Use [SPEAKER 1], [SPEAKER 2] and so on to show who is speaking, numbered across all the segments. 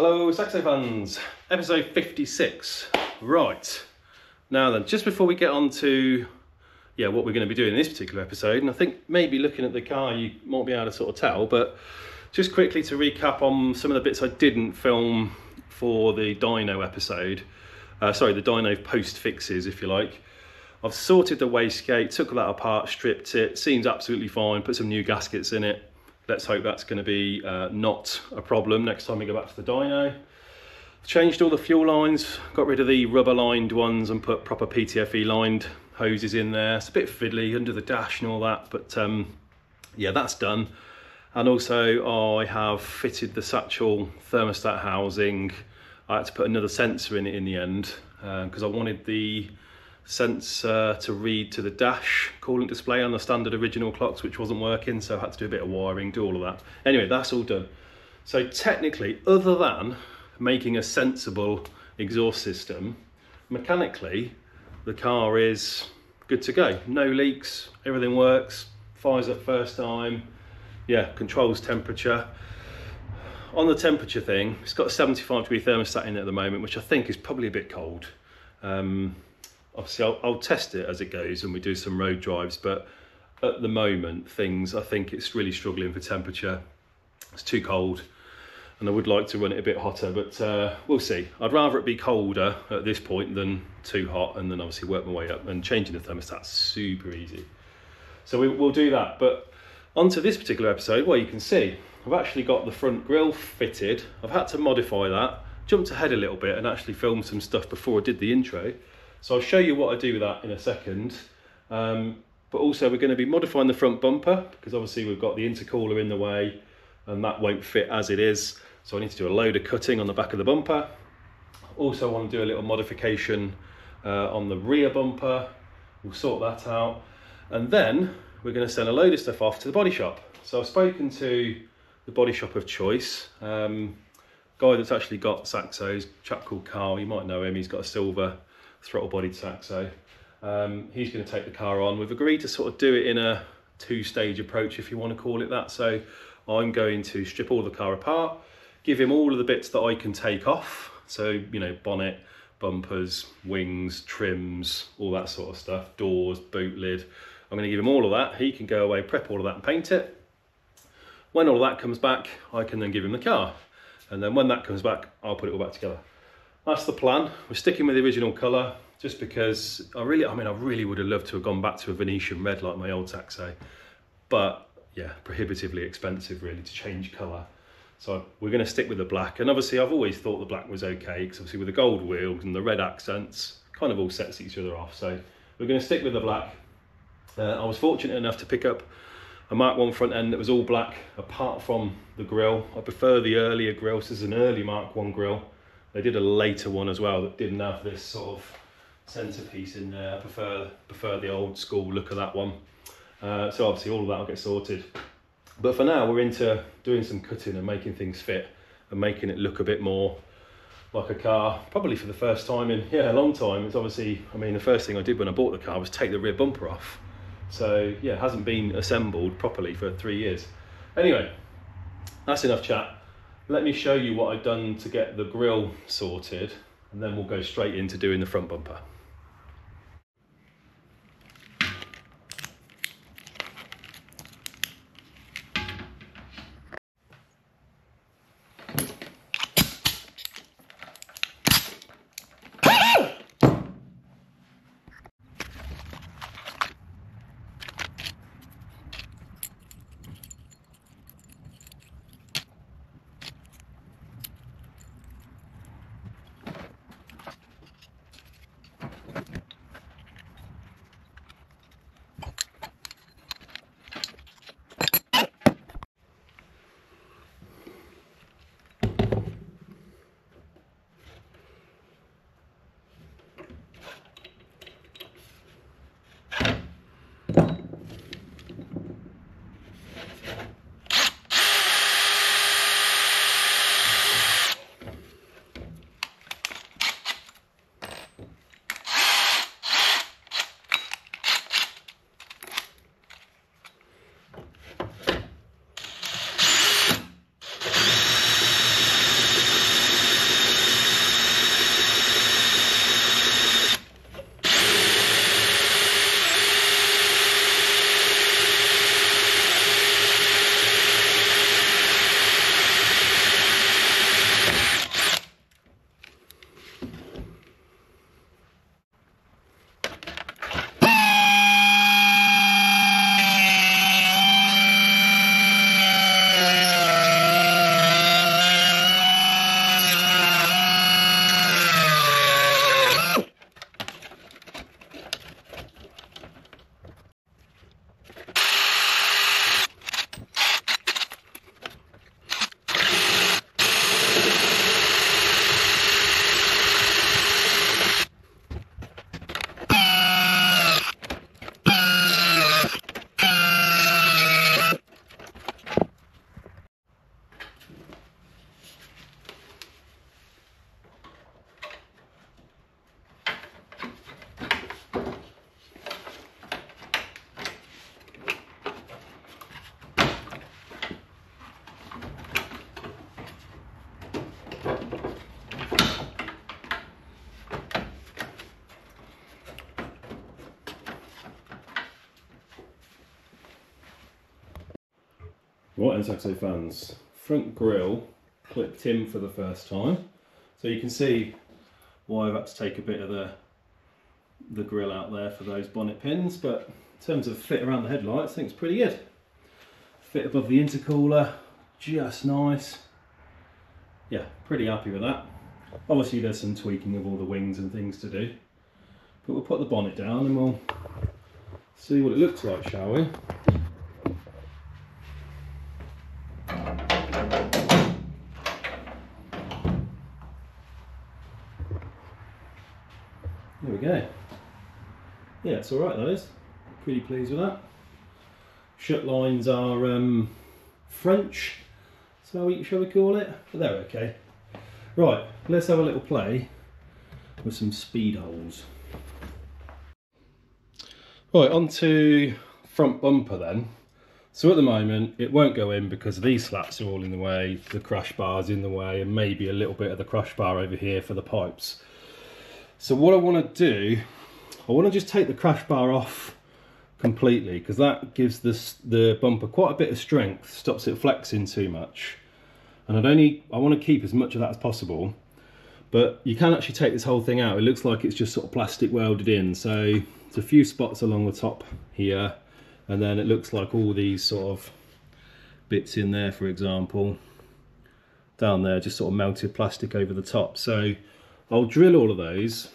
[SPEAKER 1] Hello Saxo fans, episode 56. Right, now then, just before we get on to what we're going to be doing in this particular episode, and I think maybe looking at the car you might be able to sort of tell, but just quickly to recap on some of the bits I didn't film for the dyno episode, the dyno post fixes if you like. I've sorted the wastegate, took that apart, stripped it, seems absolutely fine, put some new gaskets in it. Let's hope that's going to be not a problem next time we go back to the dyno. Changed all the fuel lines, got rid of the rubber lined ones and put proper PTFE lined hoses in there. It's a bit fiddly under the dash and all that, but yeah, that's done. And also I have fitted the Satchel thermostat housing. I had to put another sensor in it in the end because I wanted the sensor to read to the dash coolant display on the standard original clocks, which wasn't working, so I had to do a bit of wiring, do all of that. Anyway, that's all done. So technically, other than making a sensible exhaust system, mechanically the car is good to go. No leaks, everything works, fires up first time, yeah, controls temperature. On the temperature thing, it's got a 75-degree thermostat in it at the moment, which I think is probably a bit cold. Obviously I'll test it as it goes and we do some road drives, but at the moment I think it's really struggling for temperature. It's too cold and I would like to run it a bit hotter, but we'll see. I'd rather it be colder at this point than too hot, and then obviously work my way up, and changing the thermostat's super easy. So we'll do that. But onto this particular episode, well, you can see I've actually got the front grille fitted. I've had to modify that, jumped ahead a little bit and actually filmed some stuff before I did the intro. So I'll show you what I do with that in a second. But also we're going to be modifying the front bumper because obviously we've got the intercooler in the way and that won't fit as it is. So I need to do a load of cutting on the back of the bumper. Also want to do a little modification on the rear bumper. We'll sort that out. And then we're going to send a load of stuff off to the body shop. So I've spoken to the body shop of choice. Guy that's actually got Saxos, a chap called Carl, you might know him, he's got a silver throttle bodied Saxo. He's going to take the car on. We've agreed to sort of do it in a two-stage approach, if you want to call it that. So I'm going to strip all the car apart, give him all of the bits that I can take off. So, you know, bonnet, bumpers, wings, trims, all that sort of stuff, doors, boot lid. I'm going to give him all of that. He can go away, prep all of that and paint it. When all of that comes back, I can then give him the car. And then when that comes back, I'll put it all back together. That's the plan. We're sticking with the original colour just because I really would have loved to have gone back to a Venetian red like my old Saxo, but yeah, prohibitively expensive really to change colour. So we're going to stick with the black, and obviously I've always thought the black was okay because obviously with the gold wheels and the red accents kind of all sets each other off. So we're going to stick with the black. I was fortunate enough to pick up a Mark 1 front end that was all black apart from the grille. I prefer the earlier grille. So this is an early Mark 1 grille. They did a later one as well that didn't have this sort of centerpiece in there. I prefer the old school look of that one. So obviously all of that will get sorted. But for now we're into doing some cutting and making things fit and making it look a bit more like a car, probably for the first time in a long time. It's obviously, the first thing I did when I bought the car was take the rear bumper off. So yeah, it hasn't been assembled properly for 3 years. Anyway, that's enough chat. Let me show you what I've done to get the grille sorted, and then we'll go straight into doing the front bumper. Right, and Saxo fans, front grille clipped in for the first time. So you can see why I've had to take a bit of the grille out there for those bonnet pins, but in terms of fit around the headlights, I think it's pretty good. Fit above the intercooler, just nice. Yeah, pretty happy with that. Obviously there's some tweaking of all the wings and things to do, but we'll put the bonnet down and we'll see what it looks like, shall we? There we go. Yeah, it's alright, that is. Pretty pleased with that. Shut lines are French, shall we call it? But they're okay. Right, let's have a little play with some speed holes. Right, onto front bumper then. So at the moment it won't go in because these slats are all in the way, the crash bar's in the way, and maybe a little bit of the crash bar over here for the pipes. So what I want to do, I want to just take the crash bar off completely, because that gives the bumper quite a bit of strength, stops it flexing too much. And I want to keep as much of that as possible, but you can actually take this whole thing out. It looks like it's just sort of plastic welded in, so there's a few spots along the top here, and then it looks like all these sort of bits in there, for example, down there, just sort of melted plastic over the top. So I'll drill all of those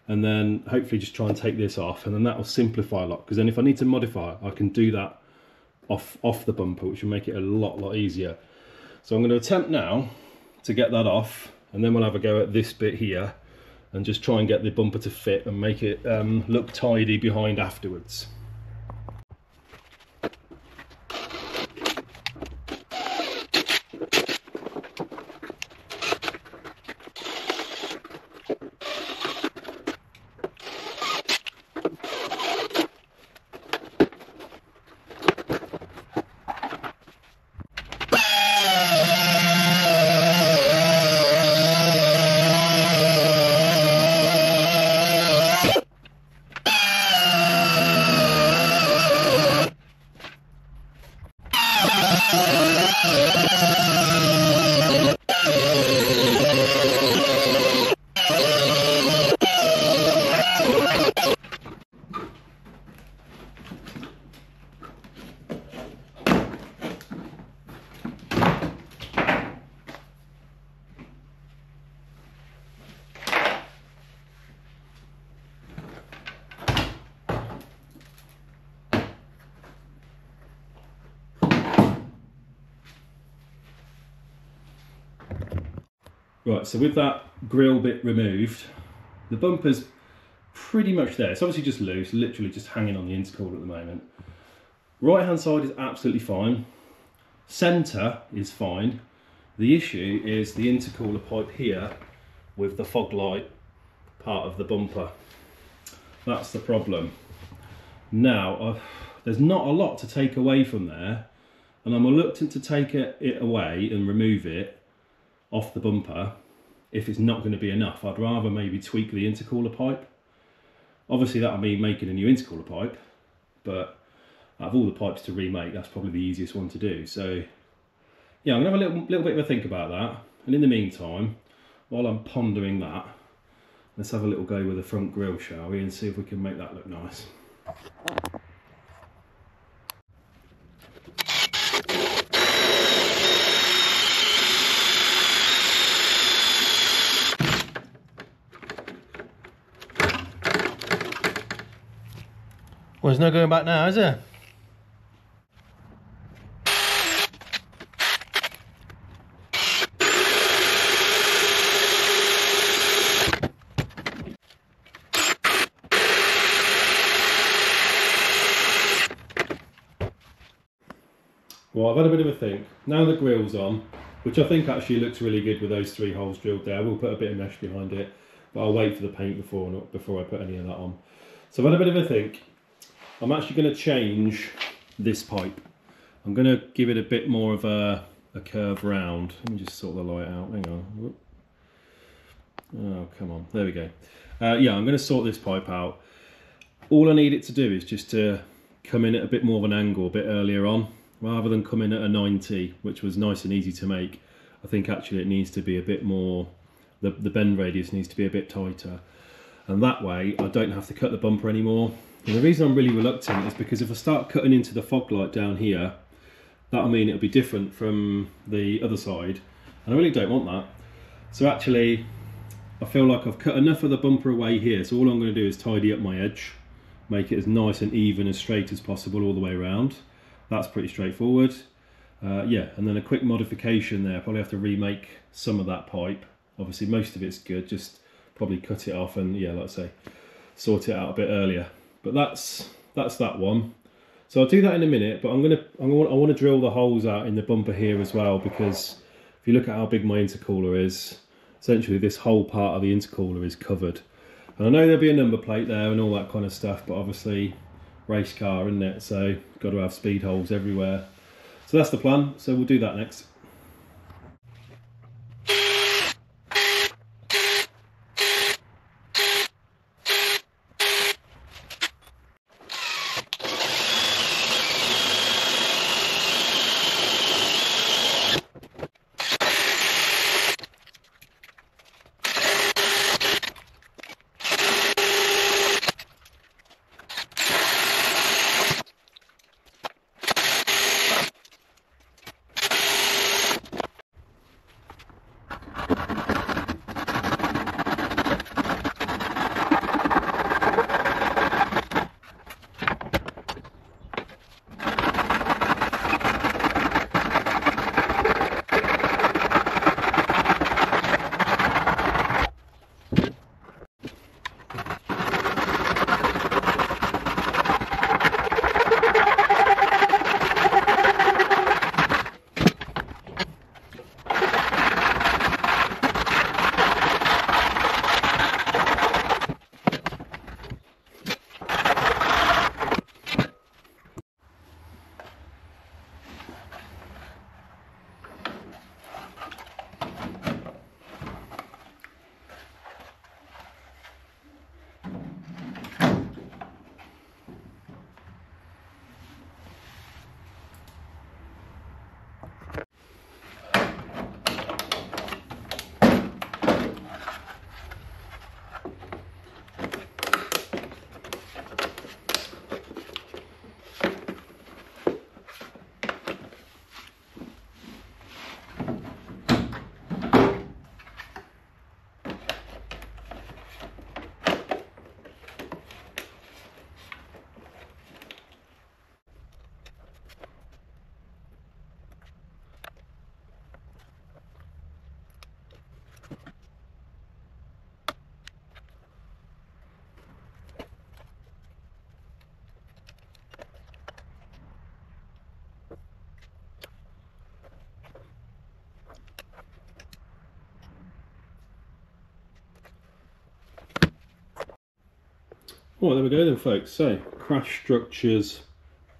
[SPEAKER 1] and then hopefully just try and take this off, and then that will simplify a lot, because then if I need to modify it, I can do that off the bumper, which will make it a lot easier. So I'm going to attempt now to get that off, and then we'll have a go at this bit here and just try and get the bumper to fit and make it look tidy behind afterwards. Right, so with that grille bit removed, the bumper's pretty much there. It's obviously just loose, literally just hanging on the intercooler at the moment. Right hand side is absolutely fine. Centre is fine. The issue is the intercooler pipe here with the fog light part of the bumper. That's the problem. Now, there's not a lot to take away from there, and I'm reluctant to take it away and remove it off the bumper if it's not going to be enough. I'd rather maybe tweak the intercooler pipe. Obviously that'll mean making a new intercooler pipe, but out of all the pipes to remake, that's probably the easiest one to do. So yeah, I'm gonna have a little bit of a think about that, and in the meantime, while I'm pondering that, let's have a little go with the front grille, shall we, and see if we can make that look nice. Well, there's no going back now, is there? Well, I've had a bit of a think. Now the grille's on, which I think actually looks really good with those 3 holes drilled there. We'll put a bit of mesh behind it, but I'll wait for the paint before I put any of that on. So I've had a bit of a think. I'm actually going to change this pipe. I'm going to give it a bit more of a curve round. Let me just sort the light out. Hang on. Whoop. Oh, come on. There we go. Yeah, I'm going to sort this pipe out. All I need it to do is just to come in at a bit more of an angle a bit earlier on, rather than come in at a 90, which was nice and easy to make. I think actually it needs to be a bit more, the bend radius needs to be a bit tighter. And that way I don't have to cut the bumper anymore. And the reason I'm really reluctant is because if I start cutting into the fog light down here, that'll mean it'll be different from the other side. And I really don't want that. So actually, I feel like I've cut enough of the bumper away here. So all I'm going to do is tidy up my edge, make it as nice and even, as straight as possible all the way around. That's pretty straightforward. Yeah, and then a quick modification there. Probably have to remake some of that pipe. Obviously most of it's good, just probably cut it off and, yeah, like I say, sort it out a bit earlier. But that's that one. So I'll do that in a minute, but I want to drill the holes out in the bumper here as well, because if you look at how big my intercooler is, essentially this whole part of the intercooler is covered. And I know there'll be a number plate there and all that kind of stuff, but obviously race car, isn't it? So got to have speed holes everywhere. So that's the plan, so we'll do that next. Well, there we go then, folks. So, crash structures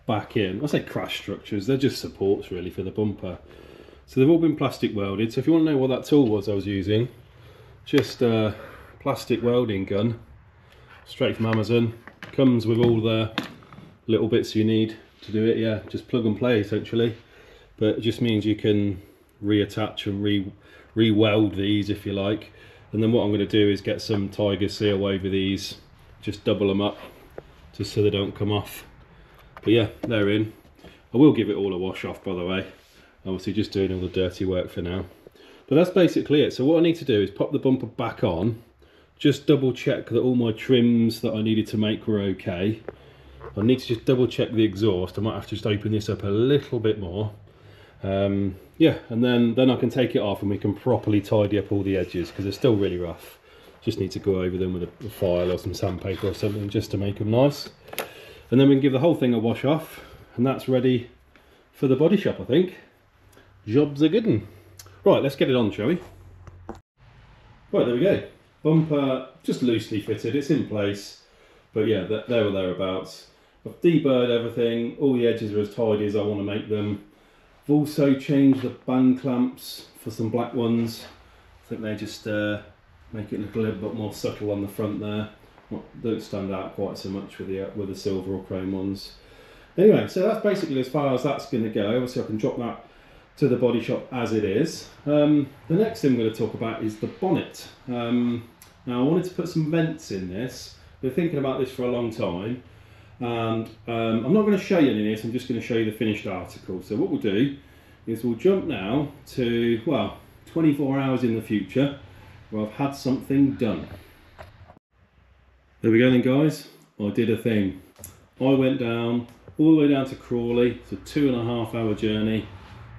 [SPEAKER 1] back in. I say crash structures, they're just supports really for the bumper. So they've all been plastic welded. So if you want to know what that tool was I was using, just a plastic welding gun, straight from Amazon. Comes with all the little bits you need to do it. Yeah, just plug and play essentially. But it just means you can reattach and re-weld these if you like. And then what I'm going to do is get some Tiger Seal over these, just double them up just so they don't come off. But yeah, they're in. I will give it all a wash off, by the way. Obviously just doing all the dirty work for now. But that's basically it. So what I need to do is pop the bumper back on, just double check that all my trims that I needed to make were okay. I need to just double check the exhaust. I might have to just open this up a little bit more. Yeah, and then I can take it off and we can properly tidy up all the edges because they're still really rough. Just need to go over them with a file or some sandpaper or something just to make them nice. And then we can give the whole thing a wash off and that's ready for the body shop, I think. Job's a good one. Right, let's get it on, shall we? Right, there we go. Bumper just loosely fitted, it's in place. But yeah, there or thereabouts. I've deburred everything, all the edges are as tidy as I want to make them. I've also changed the band clamps for some black ones. I think they just make it look a little bit more subtle on the front there. Don't stand out quite so much with the silver or chrome ones. Anyway, so that's basically as far as that's going to go. Obviously I can drop that to the body shop as it is. The next thing I'm going to talk about is the bonnet. Now I wanted to put some vents in this. Been thinking about this for a long time, and I'm not going to show you any of this, I'm just going to show you the finished article. So what we'll do is we'll jump now to, well, 24 hours in the future where I've had something done. There we go then guys, I did a thing. I went down, all the way down to Crawley. It's a 2.5 hour journey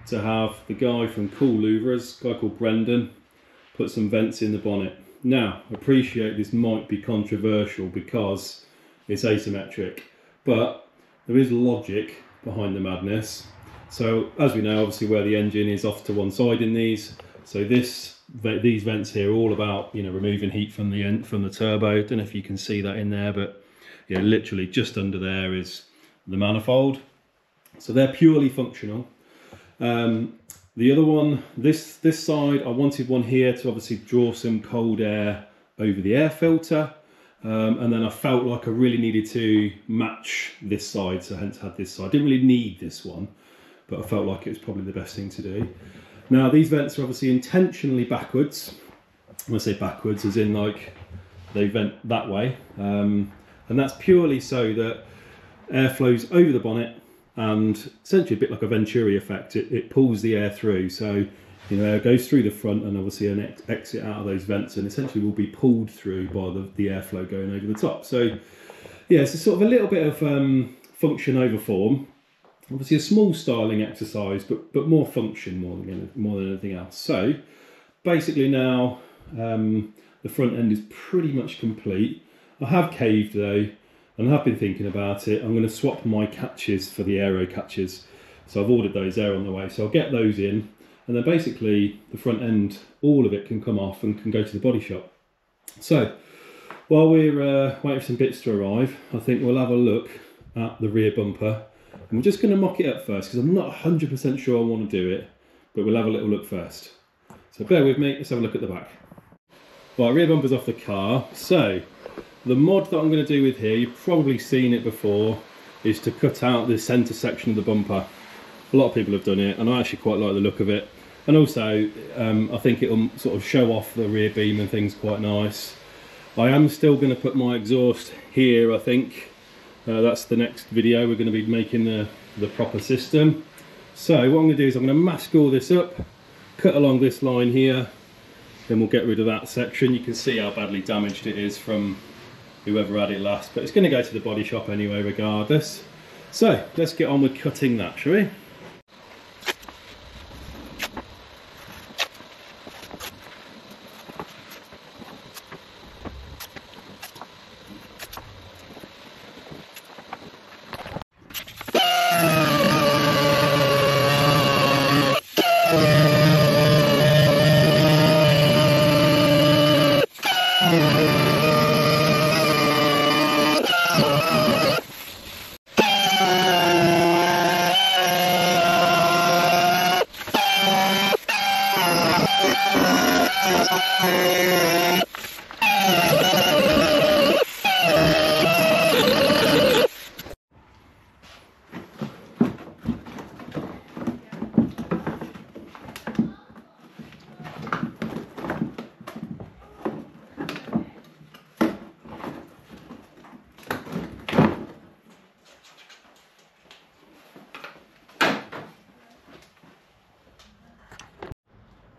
[SPEAKER 1] to have the guy from Cool Louvres, a guy called Brendan, put some vents in the bonnet. Now, appreciate this might be controversial because it's asymmetric, but there is logic behind the madness. So, as we know, obviously where the engine is off to one side in these, so these vents here are all about, you know, removing heat from the turbo. I don't know if you can see that in there, but yeah, literally just under there is the manifold. So they're purely functional. The other one, this side, I wanted one here to obviously draw some cold air over the air filter, and then I felt like I really needed to match this side, so hence had this side. I didn't really need this one, but I felt like it was probably the best thing to do. Now these vents are obviously intentionally backwards. When I say backwards, as in like they vent that way, and that's purely so that air flows over the bonnet, and essentially a bit like a Venturi effect, it pulls the air through. So, you know, air goes through the front and obviously an exit out of those vents, and essentially will be pulled through by the airflow going over the top. So yeah, it's a sort of a little bit of function over form. Obviously a small styling exercise, but more function more than anything else. So basically now the front end is pretty much complete. I have caved though, and I have been thinking about it. I'm going to swap my catches for the aero catches. So I've ordered those there on the way. So I'll get those in, and then basically the front end, all of it can come off and can go to the body shop. So while we're waiting for some bits to arrive, I think we'll have a look at the rear bumper. And we're just going to mock it up first because I'm not 100% sure I want to do it, but we'll have a little look first. So bear with me, let's have a look at the back. Right, rear bumper's off the car. So the mod that I'm going to do with here, you've probably seen it before, is to cut out the centre section of the bumper. A lot of people have done it, and I actually quite like the look of it. And also, I think it'll sort of show off the rear beam and things quite nice. I am still going to put my exhaust here, I think. That's the next video, we're going to be making the proper system. So what I'm going to do is I'm going to mask all this up, cut along this line here, then we'll get rid of that section. You can see how badly damaged it is from whoever had it last, but it's going to go to the body shop anyway regardless. So let's get on with cutting that, shall we?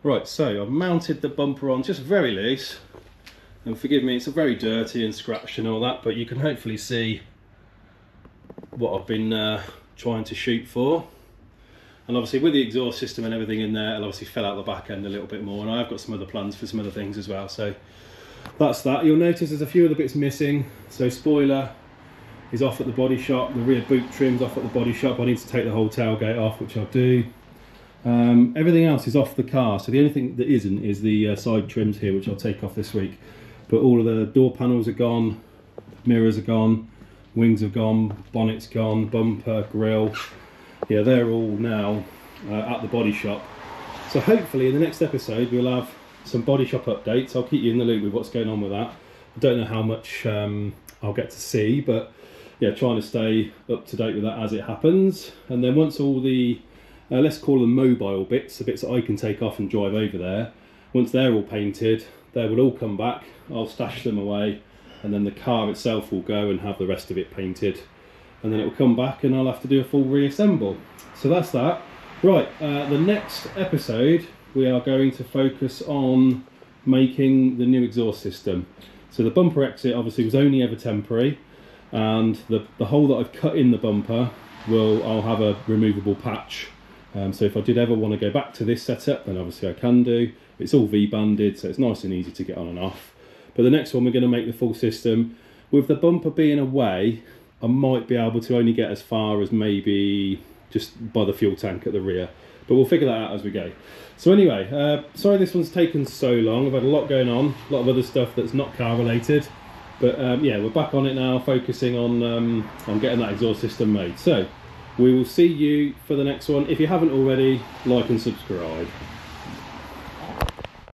[SPEAKER 1] Right, so I've mounted the bumper on just very loose, and forgive me, it's very dirty and scratched and all that, but you can hopefully see what I've been trying to shoot for. And obviously with the exhaust system and everything in there, it'll obviously fill out the back end a little bit more, and I've got some other plans for some other things as well. So that's that. You'll notice there's a few other bits missing. So spoiler is off at the body shop, the rear boot trim's off at the body shop. I need to take the whole tailgate off, which I'll do. Everything else is off the car, so the only thing that isn't is the side trims here, which I'll take off this week. But all of the door panels are gone, mirrors are gone, wings have gone, bonnet's gone, bumper, grille. Yeah, they're all now at the body shop. So hopefully in the next episode we'll have some body shop updates. I'll keep you in the loop with what's going on with that. I don't know how much I'll get to see, but yeah, trying to stay up to date with that as it happens. And then once all the let's call them mobile bits, the bits that I can take off and drive over there, once they're all painted, they will all come back. I'll stash them away, and then the car itself will go and have the rest of it painted, and then it will come back and I'll have to do a full reassemble. So that's that. Right, the next episode we are going to focus on making the new exhaust system. So the bumper exit obviously was only ever temporary, and the hole that I've cut in the bumper I'll have a removable patch. So if I did ever want to go back to this setup, then obviously I can do. It's all V-banded, so it's nice and easy to get on and off. But the next one we're going to make the full system. With the bumper being away, I might be able to only get as far as maybe just by the fuel tank at the rear. But we'll figure that out as we go. So anyway, sorry this one's taken so long. I've had a lot going on, a lot of other stuff that's not car related. But yeah, we're back on it now, focusing on getting that exhaust system made. So we will see you for the next one. If you haven't already, like and subscribe.